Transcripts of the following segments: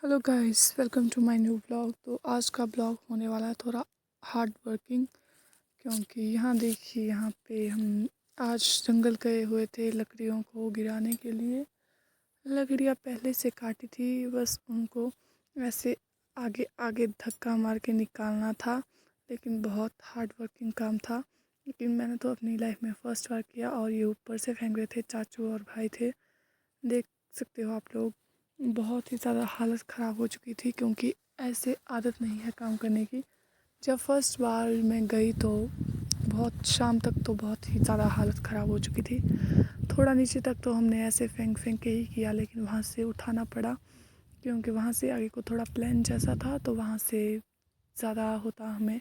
Hello guys, welcome to my new blog. तो आज का ब्लॉग होने वाला है थोड़ा हार्ड वर्किंग, क्योंकि यहाँ देखिए, यहाँ पे हम आज जंगल गए हुए थे लकड़ियों को गिराने के लिए। लकड़ियाँ पहले से काटी थी, बस उनको ऐसे आगे आगे धक्का मार के निकालना था, लेकिन बहुत हार्ड वर्किंग काम था। लेकिन मैंने तो अपनी लाइफ में फ़र्स्ट बार किया, और ये ऊपर से फेंक रहे थे, चाचू और भाई थे, देख सकते हो आप लोग। बहुत ही ज़्यादा हालत ख़राब हो चुकी थी, क्योंकि ऐसे आदत नहीं है काम करने की। जब फर्स्ट बार मैं गई तो बहुत शाम तक तो बहुत ही ज़्यादा हालत ख़राब हो चुकी थी। थोड़ा नीचे तक तो हमने ऐसे फेंक फेंक के ही किया, लेकिन वहाँ से उठाना पड़ा, क्योंकि वहाँ से आगे को थोड़ा प्लेन जैसा था, तो वहाँ से ज़्यादा होता हमें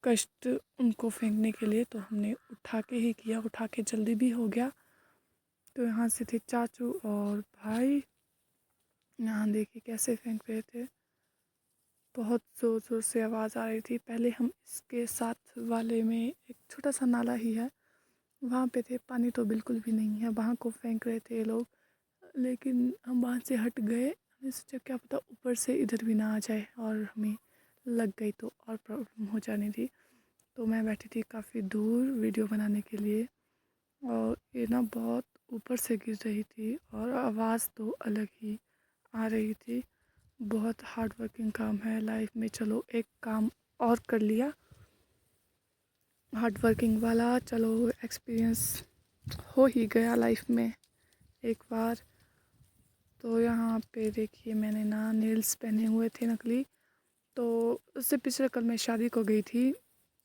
कष्ट उनको फेंकने के लिए। तो हमने उठा के ही किया, उठा के जल्दी भी हो गया। तो यहाँ से थे चाचू और भाई, यहाँ देखिए कैसे फेंक रहे थे। बहुत ज़ोर ज़ोर से आवाज़ आ रही थी। पहले हम इसके साथ वाले में एक छोटा सा नाला ही है, वहाँ पे थे, पानी तो बिल्कुल भी नहीं है, वहाँ को फेंक रहे थे ये लोग। लेकिन हम वहाँ से हट गए, हमने सोचा क्या पता ऊपर से इधर भी ना आ जाए और हमें लग गई तो और प्रॉब्लम हो जानी थी। तो मैं बैठी थी काफ़ी दूर वीडियो बनाने के लिए, और ये ना बहुत ऊपर से गिर रही थी, और आवाज़ तो अलग ही आ रही थी। बहुत हार्ड वर्किंग काम है लाइफ में। चलो एक काम और कर लिया हार्ड वर्किंग वाला, चलो एक्सपीरियंस हो ही गया लाइफ में एक बार। तो यहाँ पे देखिए, मैंने ना नेल्स पहने हुए थे नकली। तो उससे पिछले कल मैं शादी को गई थी,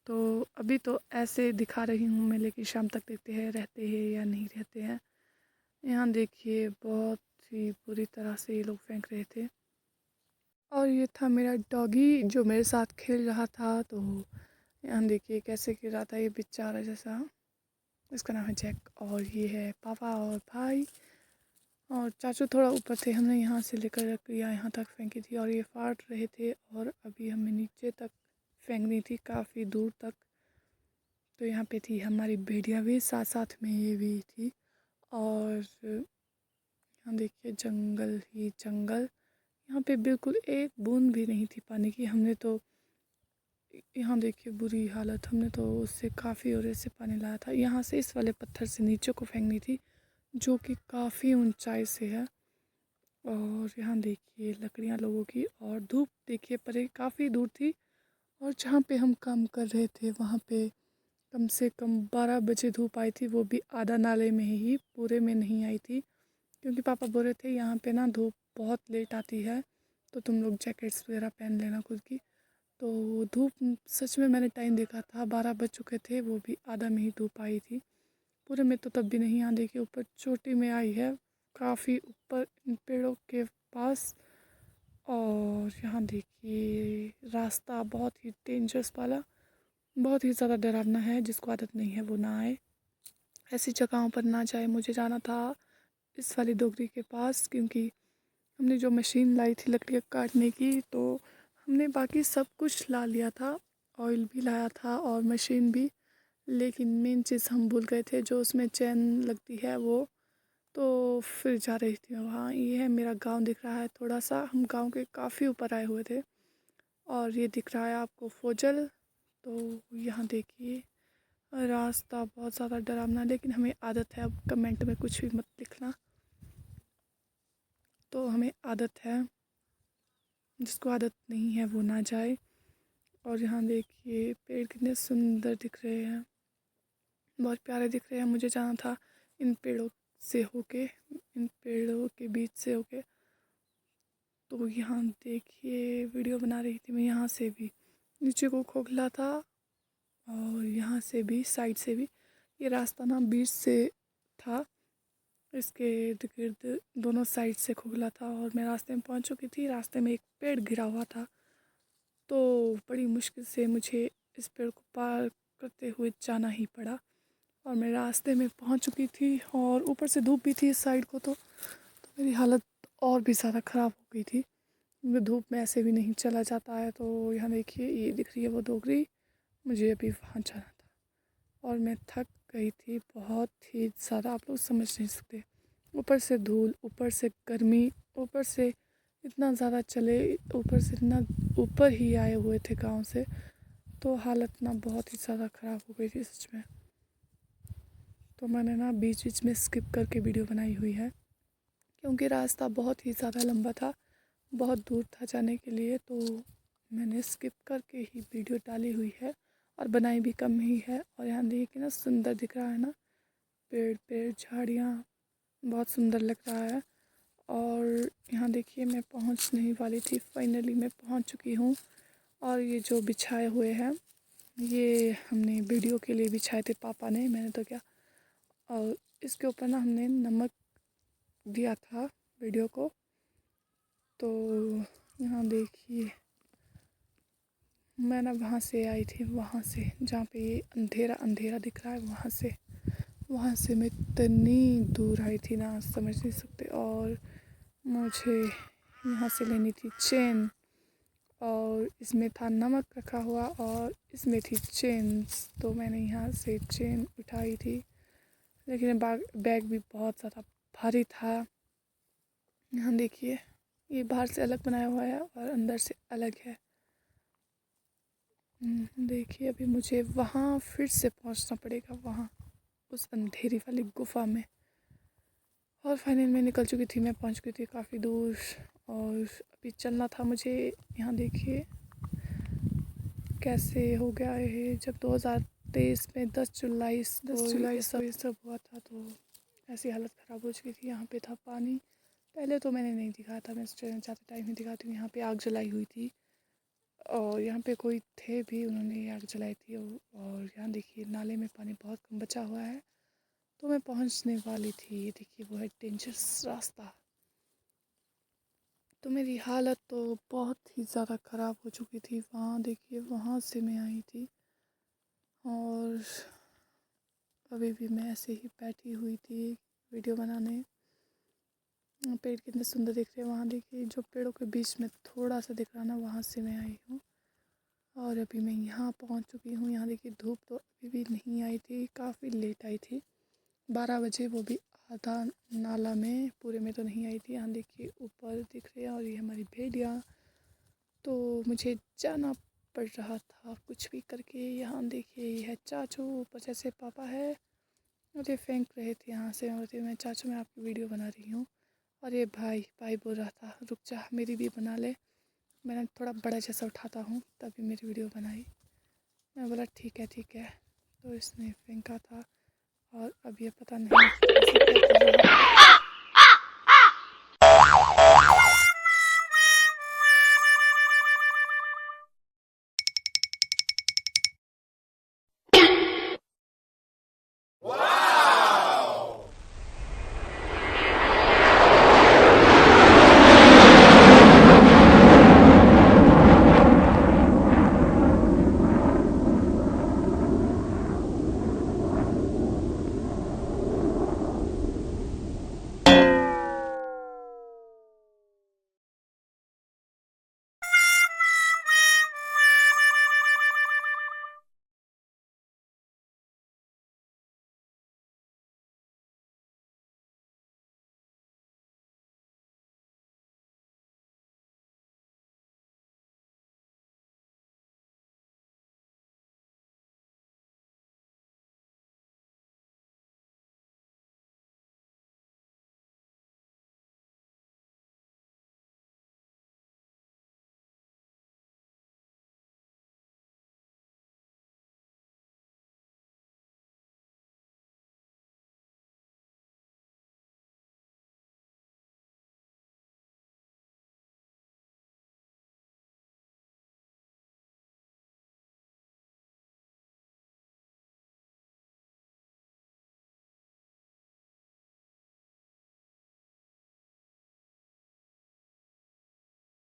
तो अभी तो ऐसे दिखा रही हूँ मैं, लेकिन शाम तक देखते हैं रहते हैं या नहीं रहते हैं। यहाँ देखिए बहुत ही बुरी तरह से ये लोग फेंक रहे थे। और ये था मेरा डॉगी जो मेरे साथ खेल रहा था। तो यहाँ देखिए कैसे खेल रहा था ये बेचारा जैसा। इसका नाम है जैक, और ये है पापा और भाई, और चाचू थोड़ा ऊपर थे। हमने यहाँ से लेकर लकड़ियाँ यहाँ तक फेंकी थी, और ये फाट रहे थे, और अभी हमें नीचे तक फेंकनी थी, काफ़ी दूर तक। तो यहाँ पे थी हमारी भेड़िया भी, साथ साथ में ये भी थी। और यहाँ देखिए जंगल ही जंगल, यहाँ पे बिल्कुल एक बूंद भी नहीं थी पानी की। हमने तो यहाँ देखिए बुरी हालत, हमने तो उससे काफ़ी और से पानी लाया था। यहाँ से इस वाले पत्थर से नीचे को फेंकनी थी, जो कि काफ़ी ऊंचाई से है। और यहाँ देखिए लकड़ियाँ लोगों की, और धूप देखिए परे काफ़ी दूर थी। और जहाँ पे हम काम कर रहे थे वहाँ पे कम से कम 12 बजे धूप आई थी, वो भी आधा नाले में ही, पूरे में नहीं आई थी। क्योंकि पापा बोल रहे थे यहाँ पे ना धूप बहुत लेट आती है, तो तुम लोग जैकेट्स वगैरह पहन लेना खुद की। तो धूप सच में मैंने टाइम देखा था, 12 बज चुके थे, वो भी आधा में ही धूप आई थी, पूरे में तो तब भी नहीं। यहाँ देखिए ऊपर चोटी में आई है, काफ़ी ऊपर इन पेड़ों के पास। और यहाँ देखिए रास्ता बहुत ही डेंजरस वाला, बहुत ही ज़्यादा डरावना है। जिसको आदत नहीं है वो ना आए, ऐसी जगहों पर ना जाए। मुझे जाना था इस वाली डोगरी के पास, क्योंकि हमने जो मशीन लाई थी लकड़ियाँ काटने की, तो हमने बाकी सब कुछ ला लिया था, ऑयल भी लाया था और मशीन भी। लेकिन मेन चीज़ हम भूल गए थे, जो उसमें चैन लगती है वो। तो फिर जा रही थी मैं वहाँ। ये है मेरा गांव दिख रहा है थोड़ा सा, हम गांव के काफ़ी ऊपर आए हुए थे। और ये दिख रहा है आपको फोजल। तो यहाँ देखिए रास्ता बहुत ज़्यादा डरावना, लेकिन हमें आदत है। अब कमेंट में कुछ भी मत लिखना, तो हमें आदत है, जिसको आदत नहीं है वो ना जाए। और यहाँ देखिए पेड़ कितने सुंदर दिख रहे हैं, बहुत प्यारे दिख रहे हैं। मुझे जाना था इन पेड़ों से होके, इन पेड़ों के बीच से होके। तो यहाँ देखिए वीडियो बना रही थी मैं, यहाँ से भी नीचे को खोखला था, और यहाँ से भी साइड से भी। ये रास्ता ना बीच से था, इसके इर्द गिर्द दोनों साइड से खोखला था, और मैं रास्ते में पहुँच चुकी थी। रास्ते में एक पेड़ गिरा हुआ था, तो बड़ी मुश्किल से मुझे इस पेड़ को पार करते हुए जाना ही पड़ा। और मैं रास्ते में पहुंच चुकी थी, और ऊपर से धूप भी थी इस साइड को, तो मेरी हालत और भी ज़्यादा ख़राब हो गई थी, क्योंकि धूप में ऐसे भी नहीं चला जाता है। तो यहाँ देखिए ये दिख रही है वो डोगरी, मुझे अभी वहाँ जाना था, और मैं थक गई थी बहुत ही ज़्यादा, आप लोग समझ नहीं सकते। ऊपर से धूल, ऊपर से गर्मी, ऊपर से इतना ज़्यादा चले, ऊपर से इतना ऊपर ही आए हुए थे गांव से, तो हालत ना बहुत ही ज़्यादा ख़राब हो गई थी सच में। तो मैंने ना बीच बीच में स्किप करके वीडियो बनाई हुई है, क्योंकि रास्ता बहुत ही ज़्यादा लंबा था, बहुत दूर था जाने के लिए, तो मैंने स्किप करके ही वीडियो डाली हुई है और बनाई भी कम ही है। और यहाँ देखिए कितना सुंदर दिख रहा है ना, पेड़ पेड़ झाड़ियाँ, बहुत सुंदर लग रहा है। और यहाँ देखिए मैं पहुँचने ही वाली थी, फाइनली मैं पहुँच चुकी हूँ। और ये जो बिछाए हुए हैं, ये हमने वीडियो के लिए बिछाए थे पापा ने, मैंने तो क्या। और इसके ऊपर ना हमने नमक दिया था वीडियो को। तो यहाँ देखिए मैं ना वहाँ से आई थी, वहाँ से जहाँ पे ये अंधेरा अंधेरा दिख रहा है, वहाँ से मैं इतनी दूर आई थी ना, समझ नहीं सकते। और मुझे यहाँ से लेनी थी चेन, और इसमें था नमक रखा हुआ, और इसमें थी चेन। तो मैंने यहाँ से चेन उठाई थी, लेकिन बैग भी बहुत ज़्यादा भारी था। यहाँ देखिए ये बाहर से अलग बनाया हुआ है और अंदर से अलग है। देखिए अभी मुझे वहाँ फिर से पहुँचना पड़ेगा, वहाँ उस अंधेरी वाली गुफा में। और फाइनल में निकल चुकी थी, मैं पहुँच गई थी काफ़ी दूर, और अभी चलना था मुझे। यहाँ देखिए कैसे हो गया है, जब 2023 में 10 जुलाई ये सब हुआ था, तो ऐसी हालत ख़राब हो चुकी थी। यहाँ पे था पानी, पहले तो मैंने नहीं दिखाया था, मैं जाते टाइम ही दिखाती हूँ। यहाँ पे आग जलाई हुई थी, और यहाँ पे कोई थे भी, उन्होंने आग जलाई थी। और यहाँ देखिए नाले में पानी बहुत कम बचा हुआ है, तो मैं पहुँचने वाली थी। ये देखिए वो है डेंजरस रास्ता। तो मेरी हालत तो बहुत ही ज़्यादा ख़राब हो चुकी थी। वहाँ देखिए वहाँ से मैं आई थी, और अभी भी मैं ऐसे ही बैठी हुई थी वीडियो बनाने। पेड़ कितने सुंदर दिख रहे हैं, वहाँ देखिए जो पेड़ों के बीच में थोड़ा सा दिख रहा ना, वहाँ से मैं आई हूँ। और अभी मैं यहाँ पहुँच चुकी हूँ। यहाँ देखिए धूप तो अभी भी नहीं आई थी, काफ़ी लेट आई थी, 12 बजे, वो भी आधा नाला में, पूरे में तो नहीं आई थी। यहाँ देखिए ऊपर दिख रहे हैं, और ये हमारी भेड़िया। तो मुझे जाना पड़ रहा था कुछ भी करके। यहाँ देखिए ये है चाचू, ऊपर जैसे पापा है, मुझे फेंक रहे थे यहाँ से, और मैं चाचू मैं आपकी वीडियो बना रही हूँ। और ये भाई बोल रहा था रुक जा मेरी भी बना ले। मैंने थोड़ा बड़ा जैसा उठाता हूँ तभी मेरी वीडियो बनाई। मैं बोला ठीक है। तो इसने फेंका था, और अब ये पता नहीं ऐसे क्या कर रहा था।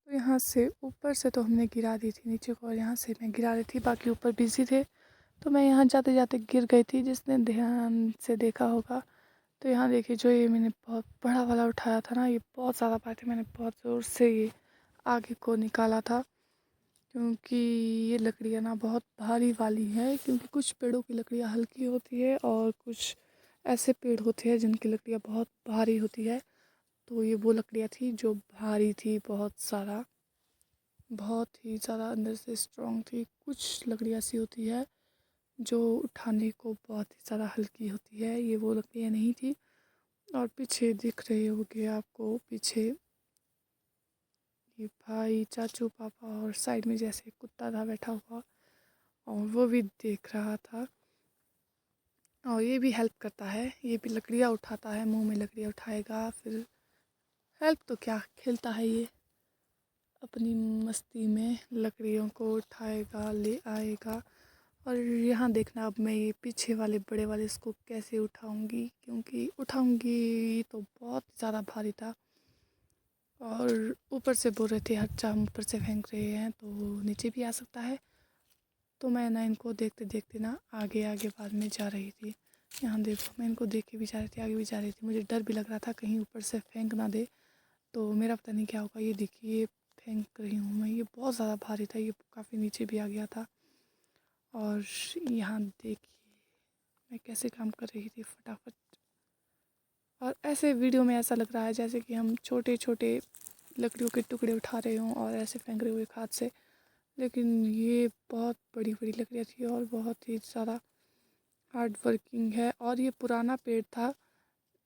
तो यहाँ से ऊपर से तो हमने गिरा दी थी नीचे को, और यहाँ से मैं गिरा रही थी, बाकी ऊपर बिजी थे, तो मैं यहाँ जाते जाते गिर गई थी। जिसने ध्यान से देखा होगा, तो यहाँ देखिए जो ये मैंने बहुत बड़ा वाला उठाया था ना, ये बहुत ज़्यादा पाए थे, मैंने बहुत ज़ोर से ये आगे को निकाला था, क्योंकि ये लकड़ियाँ ना बहुत भारी वाली है। क्योंकि कुछ पेड़ों की लकड़ियाँ हल्की होती है, और कुछ ऐसे पेड़ होते हैं जिनकी लकड़ियाँ बहुत भारी होती है। तो ये वो लकड़ियाँ थी जो भारी थी, बहुत ही ज़्यादा अंदर से स्ट्रॉन्ग थी। कुछ लकड़ियाँ ऐसी होती है जो उठाने को बहुत ही ज़्यादा हल्की होती है, ये वो लकड़ियाँ नहीं थी। और पीछे दिख रहे होंगे आपको, पीछे ये भाई, चाचू, पापा और साइड में जैसे कुत्ता था बैठा हुआ, और वो भी देख रहा था। और ये भी हेल्प करता है, ये भी लकड़ियाँ उठाता है, मुंह में लकड़ियाँ उठाएगा, फिर हेल्प तो क्या, खेलता है ये अपनी मस्ती में, लकड़ियों को उठाएगा, ले आएगा। और यहाँ देखना, अब मैं ये पीछे वाले बड़े वाले इसको कैसे उठाऊंगी, क्योंकि उठाऊंगी तो बहुत ज़्यादा भारी था। और ऊपर से बोल रहे थे अच्छा हम ऊपर से फेंक रहे हैं तो नीचे भी आ सकता है। तो मैं ना इनको देखते देखते ना आगे आगे बाद में जा रही थी। यहाँ देखो, मैं इनको देख के भी जा रही थी, आगे भी जा रही थी। मुझे डर भी लग रहा था कहीं ऊपर से फेंक ना दे तो मेरा पता नहीं क्या होगा। ये देखिए, ये फेंक रही हूँ मैं, ये बहुत ज़्यादा भारी था, ये काफ़ी नीचे भी आ गया था। और यहाँ देखिए मैं कैसे काम कर रही थी फटाफट। और ऐसे वीडियो में ऐसा लग रहा है जैसे कि हम छोटे छोटे लकड़ियों के टुकड़े उठा रहे हों और ऐसे फेंक रहे हुए हाथ से, लेकिन ये बहुत बड़ी बड़ी लकड़ियाँ थी और बहुत ही ज़्यादा हार्ड वर्किंग है। और ये पुराना पेड़ था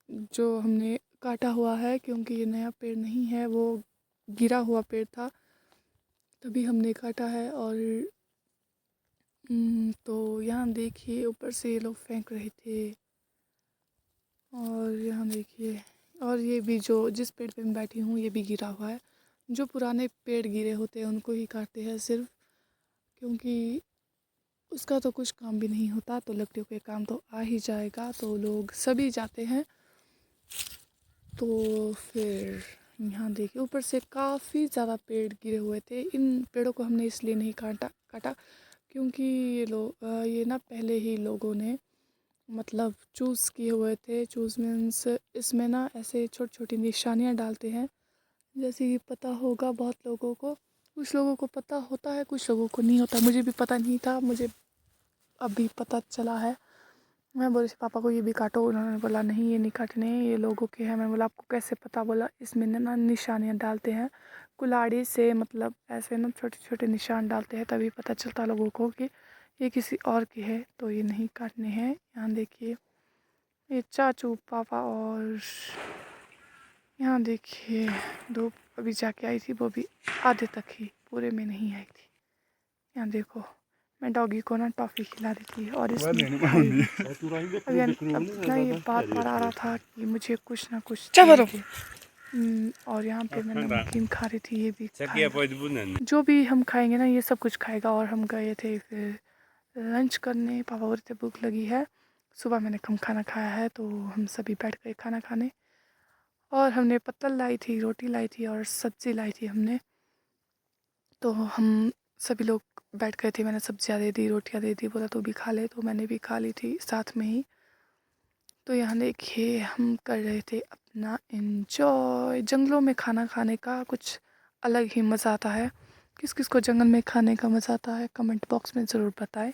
जो हमने काटा हुआ है, क्योंकि ये नया पेड़ नहीं है, वो गिरा हुआ पेड़ था, तभी हमने काटा है। और तो यहाँ देखिए ऊपर से ये लोग फेंक रहे थे। और यहाँ देखिए, और ये भी जो जिस पेड़ पे मैं बैठी हूँ ये भी गिरा हुआ है। जो पुराने पेड़ गिरे होते हैं उनको ही काटते हैं सिर्फ, क्योंकि उसका तो कुछ काम भी नहीं होता, तो लकड़ियों के काम तो आ ही जाएगा, तो लोग सभी जाते हैं। तो फिर यहाँ देखिए ऊपर से काफ़ी ज़्यादा पेड़ गिरे हुए थे। इन पेड़ों को हमने इसलिए नहीं काटा क्योंकि ये ना पहले ही लोगों ने मतलब चूज़ किए हुए थे। चूज़ मीन्स इसमें ना ऐसे छोटी छोटी निशानियाँ डालते हैं, जैसे कि पता होगा बहुत लोगों को, कुछ लोगों को पता होता है, कुछ लोगों को नहीं होता। मुझे भी पता नहीं था, मुझे अभी पता चला है। मैं बोली पापा को ये भी काटो, उन्होंने बोला नहीं ये नहीं काटने, ये लोगों के हैं। मैं बोला आपको कैसे पता? बोला इसमें ना निशानियाँ डालते हैं कुल्हाड़ी से, मतलब ऐसे ना छोटे छोटे निशान डालते हैं, तभी पता चलता लोगों को कि ये किसी और की है, तो ये नहीं काटने हैं। यहाँ देखिए ये चाचू, पापा, और यहाँ देखिए धूप अभी जाके आई थी, वो भी आधे तक ही, पूरे में नहीं आई थी। यहाँ देखो मैं डॉगी को ना टॉफ़ी खिला रही थी, और इसमें अब ना ये बार बार आ रहा था कि मुझे कुछ ना कुछ चाहिए। और यहाँ पे मैं नमकीन खा रही थी, ये भी खाएगा। जो भी हम खाएंगे ना ये सब कुछ खाएगा। और हम गए थे फिर लंच करने, पापा बोल रहे थे भूख लगी है। सुबह मैंने कम खाना खाया है, तो हम सभी बैठ गए खाना खाने। और हमने पत्तल लाई थी, रोटी लाई थी और सब्ज़ी लाई थी हमने। तो हम सभी लोग बैठ गए थे, मैंने सब्जियाँ दे दी, रोटियाँ दे दी, बोला तो भी खा ले, तो मैंने भी खा ली थी साथ में ही। तो यहाँ देखिए हम कर रहे थे अपना एंजॉय। जंगलों में खाना खाने का कुछ अलग ही मज़ा आता है। किस किस को जंगल में खाने का मज़ा आता है कमेंट बॉक्स में ज़रूर बताएं।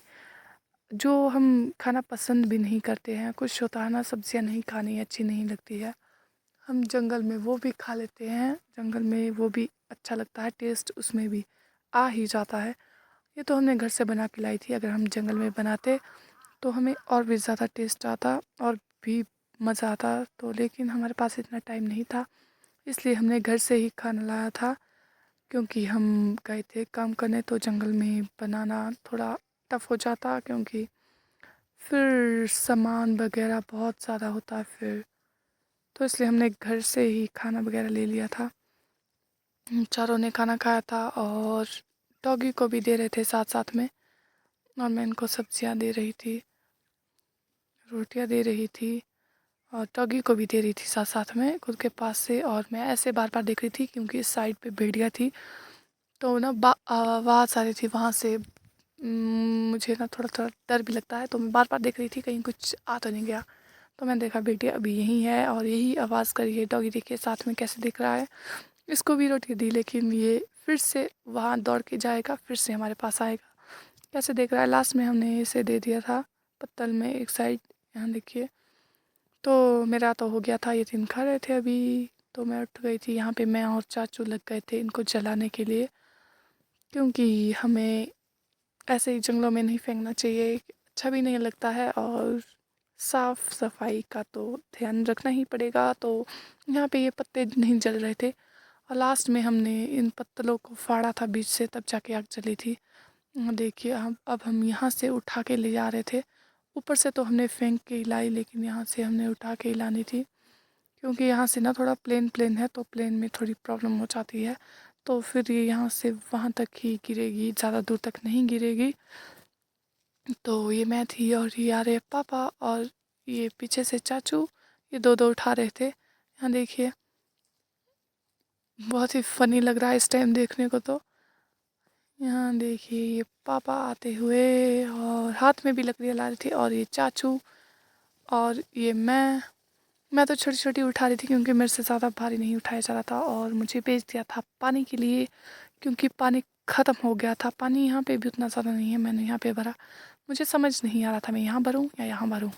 जो हम खाना पसंद भी नहीं करते हैं, कुछ होता है ना सब्जियाँ नहीं खानी अच्छी नहीं लगती है, हम जंगल में वो भी खा लेते हैं। जंगल में वो भी अच्छा लगता है, टेस्ट उसमें भी आ ही जाता है। ये तो हमने घर से बना के लाई थी, अगर हम जंगल में बनाते तो हमें और भी ज़्यादा टेस्ट आता और भी मज़ा आता। तो लेकिन हमारे पास इतना टाइम नहीं था, इसलिए हमने घर से ही खाना लाया था, क्योंकि हम गए थे काम करने, तो जंगल में बनाना थोड़ा टफ़ हो जाता, क्योंकि फिर सामान वगैरह बहुत ज़्यादा होता है फिर, तो इसलिए हमने घर से ही खाना वगैरह ले लिया था। चारों ने खाना खाया था और डॉगी को भी दे रहे थे साथ साथ में। और मैं इनको सब्जियां दे रही थी, रोटियां दे रही थी, और डॉगी को भी दे रही थी साथ साथ में खुद के पास से। और मैं ऐसे बार बार देख रही थी क्योंकि इस साइड पे भेड़िया थी, तो ना आवाज़ आ रही थी वहाँ से। मुझे ना थोड़ा थोड़ा डर भी लगता है, तो मैं बार बार देख रही थी कहीं कुछ आ तो नहीं गया। तो मैंने देखा भेड़िया अभी यहीं है और यही आवाज़ कर रही है। डॉगी देखिए साथ में कैसे दिख रहा है। इसको भी रोटी दी, लेकिन ये फिर से वहाँ दौड़ के जाएगा, फिर से हमारे पास आएगा। कैसे देख रहा है। लास्ट में हमने इसे दे दिया था पत्तल में एक साइड, यहाँ देखिए। तो मेरा तो हो गया था, ये 3 खा रहे थे अभी। तो मैं उठ गई थी। यहाँ पे मैं और चाचू लग गए थे इनको जलाने के लिए, क्योंकि हमें ऐसे ही जंगलों में नहीं फेंकना चाहिए, अच्छा भी नहीं लगता है और साफ़ सफाई का तो ध्यान रखना ही पड़ेगा। तो यहाँ पे ये पत्ते नहीं जल रहे थे और लास्ट में हमने इन पत्तलों को फाड़ा था बीच से, तब जाके आग जली थी। देखिए अब हम यहाँ से उठा के ले जा रहे थे। ऊपर से तो हमने फेंक के ही लाई, लेकिन यहाँ से हमने उठा के ही लानी थी, क्योंकि यहाँ से ना थोड़ा प्लेन प्लेन है तो प्लेन में थोड़ी प्रॉब्लम हो जाती है। तो फिर ये यहाँ से वहाँ तक ही गिरेगी, ज़्यादा दूर तक नहीं गिरेगी। तो ये मैं थी और ये आ रहे पापा और ये पीछे से चाचू, ये दो दो उठा रहे थे। यहाँ देखिए बहुत ही फ़नी लग रहा है इस टाइम देखने को। तो यहाँ देखिए ये पापा आते हुए और हाथ में भी लकड़ियाँ ला रहे थे, और ये चाचू और ये मैं तो छोटी छोटी उठा रही थी क्योंकि मेरे से ज़्यादा भारी नहीं उठाया जा रहा था। और मुझे भेज दिया था पानी के लिए, क्योंकि पानी ख़त्म हो गया था। पानी यहाँ पे भी उतना ज़्यादा नहीं है, मैंने यहाँ पे भरा। मुझे समझ नहीं आ रहा था मैं यहाँ भरूँ या यहाँ भरूँ,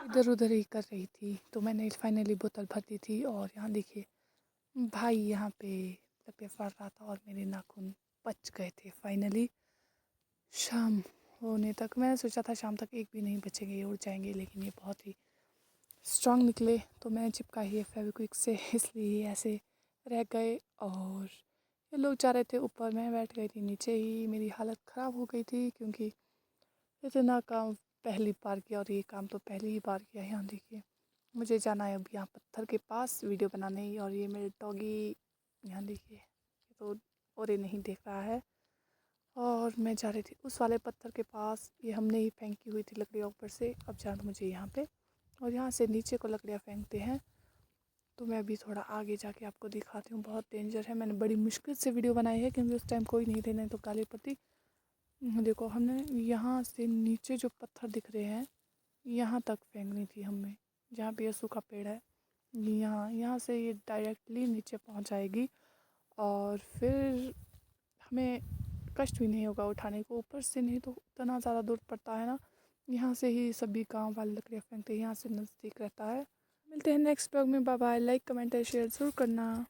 इधर उधर ही कर रही थी। तो मैंने फाइनली बोतल भर दी थी। और यहाँ देखिए भाई यहाँ पे लपे फाड़ रहा था और मेरे नाखून बच गए थे फाइनली। शाम होने तक मैंने सोचा था शाम तक एक भी नहीं बचेंगे, ये उड़ जाएंगे, लेकिन ये बहुत ही स्ट्रॉन्ग निकले। तो मैंने चिपका ही फेविक्विक से, इसलिए ये ऐसे रह गए। और ये लोग जा रहे थे ऊपर, मैं बैठ गई थी नीचे ही। मेरी हालत ख़राब हो गई थी क्योंकि इतना काम पहली बार किया, और ये काम तो पहली ही बार किया। यहाँ देखिए मुझे जाना है अब यहाँ पत्थर के पास वीडियो बनाने। और ये मेरे डॉगी यहाँ देखिए, ये तो और ये नहीं देख रहा है। और मैं जा रही थी उस वाले पत्थर के पास, ये हमने ही फेंकी हुई थी लकड़ियाँ ऊपर से। अब जाना मुझे यहाँ पे, और यहाँ से नीचे को लकड़ियाँ फेंकते हैं। तो मैं अभी थोड़ा आगे जाके आपको दिखाती हूँ। बहुत डेंजर है, मैंने बड़ी मुश्किल से वीडियो बनाई है क्योंकि उस टाइम कोई नहीं थे, नहीं तो गाली पड़ती। देखो हमने यहाँ से नीचे जो पत्थर दिख रहे हैं यहाँ तक फेंकनी थी हमें, जहाँ पे ये सूखा पेड़ है। यहाँ से ये डायरेक्टली नीचे पहुँच जाएगी, और फिर हमें कष्ट भी नहीं होगा उठाने को। ऊपर से नहीं तो इतना ज़्यादा दूर पड़ता है ना, यहाँ से ही सभी गांव वाले लकड़ियाँ फेंकते हैं, यहाँ से नज़दीक रहता है। मिलते हैं नेक्स्ट ब्लॉग में, bye bye. Like comment share ज़रूर करना।